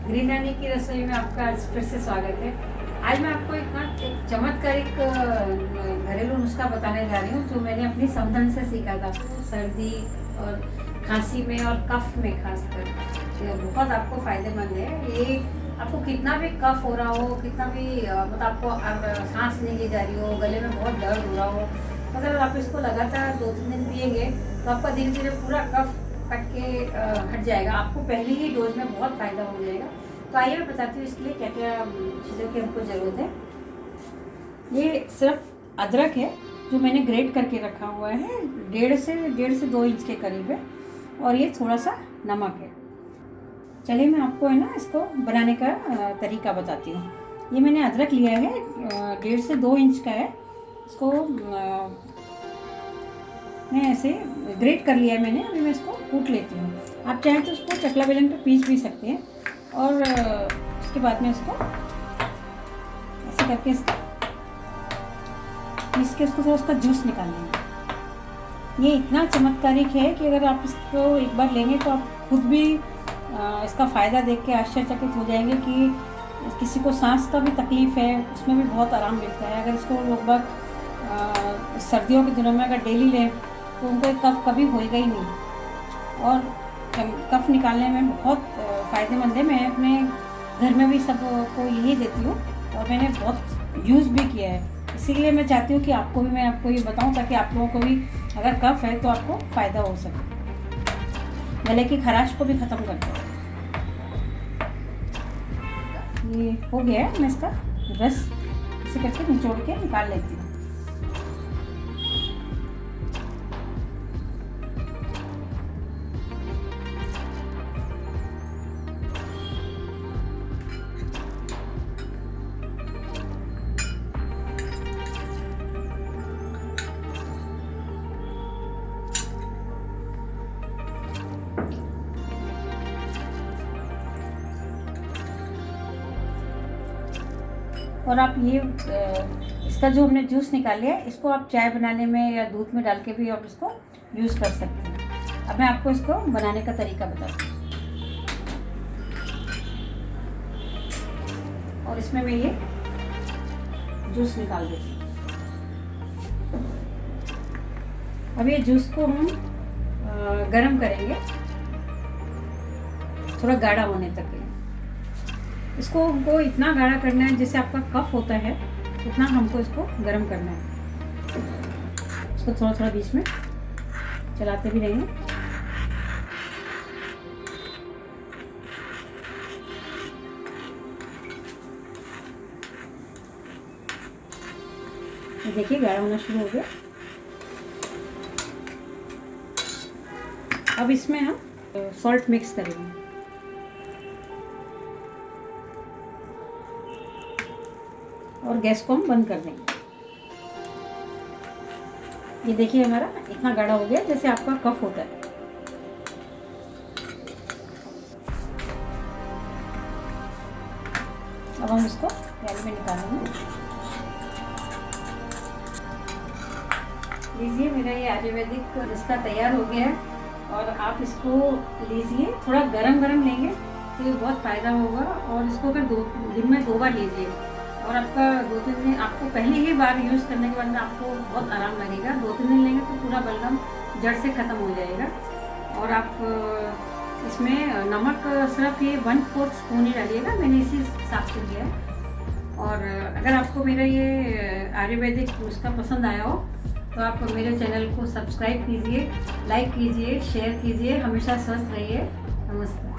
Green रानी की रसोई में आपका आज फिर से स्वागत है। आज मैं आपको एक चमत्कारिक घरेलू नुस्खा बताने जा रही हूँ जो मैंने अपनी समधन से सीखा था। सर्दी और खांसी में और कफ में खासकर ये बहुत आपको फायदेमंद है। ये आपको कितना भी कफ हो रहा हो, कितना भी मतलब आपको सांस नहीं ली जा रही हो, गले में बहुत दर्द हो रहा हो, तो अगर आप इसको लगातार 2-3 दिन पिएंगे तो आपका धीरे धीरे पूरा कफ कट के हट जाएगा। आपको पहले ही डोज में बहुत फ़ायदा हो जाएगा। तो आइए मैं बताती हूँ इसके लिए क्या क्या चीज़ों की हमको ज़रूरत है। ये सिर्फ अदरक है जो मैंने ग्रेट करके रखा हुआ है, 1.5 से 2 इंच के करीब है, और ये थोड़ा सा नमक है। चलिए मैं आपको है ना इसको बनाने का तरीका बताती हूँ। ये मैंने अदरक लिया है, 1.5 से 2 इंच का है। इसको मैं ऐसे ग्रेट कर लिया है मैंने। अभी मैं इसको कूट लेती हूँ। आप चाहें तो उसको चकला बेलन पे पीस भी सकते हैं, और उसके बाद में इसको ऐसे करके इसका पीस के इसको थोड़ा उसका जूस निकाल लेंगे। ये इतना चमत्कारिक है कि अगर आप इसको एक बार लेंगे तो आप खुद भी इसका फ़ायदा देख के आश्चर्यचकित हो जाएंगे कि किसी को सांस का भी तकलीफ़ है उसमें भी बहुत आराम मिलता है। अगर इसको लगभग सर्दियों के दिनों में अगर डेली लें तो उनको कफ कभी होएगा ही नहीं, और कफ निकालने में बहुत फ़ायदेमंद है। मैं अपने घर में भी सबको यही देती हूँ और मैंने बहुत यूज़ भी किया है। इसीलिए मैं चाहती हूँ कि मैं आपको ये बताऊँ ताकि आप लोगों को भी अगर कफ है तो आपको फ़ायदा हो सके। गले की खराश को भी ख़त्म करता है। ये हो गया है, मैं इसका रस इसे करके निचोड़ के निकाल लेती हूँ। और आप ये इसका जो हमने जूस निकाल लिया है, इसको आप चाय बनाने में या दूध में डाल के भी आप इसको यूज़ कर सकते हैं। अब मैं आपको इसको बनाने का तरीका बताती हूँ। और इसमें मैं ये जूस निकाल देती हूँ। अब ये जूस को हम गरम करेंगे थोड़ा गाढ़ा होने तक। इसको हमको इतना गाढ़ा करना है जैसे आपका कफ होता है उतना हमको इसको गर्म करना है। इसको थोड़ा थोड़ा बीच में चलाते भी रहेंगे। ये देखिए गाढ़ा होना शुरू हो गया। अब इसमें हम सॉल्ट मिक्स करेंगे। और गैस को हम बंद कर देंगे। ये देखिए हमारा इतना गाढ़ा हो गया जैसे आपका कफ होता है। अब हम इसको प्याले में निकालेंगे। लीजिए मेरा ये आयुर्वेदिक नुस्खा तैयार हो गया है, और आप इसको लीजिए। थोड़ा गरम गरम लेंगे तो ये बहुत फ़ायदा होगा। और इसको अगर दिन में 2 बार लीजिए, और आपका 2-3 दिन आपको पहली ही बार यूज़ करने के बाद में आपको बहुत आराम लगेगा। 2-3 दिन लेंगे तो पूरा बलगम जड़ से ख़त्म हो जाएगा। और आप इसमें नमक सिर्फ ये 1/4 स्पून ही डालिएगा, मैंने इसी हिसाब से लिया है। और अगर आपको मेरा ये आयुर्वेदिक नुस्खा पसंद आया हो तो आप मेरे चैनल को सब्सक्राइब कीजिए, लाइक कीजिए, शेयर कीजिए। हमेशा स्वस्थ रहिए। नमस्ते।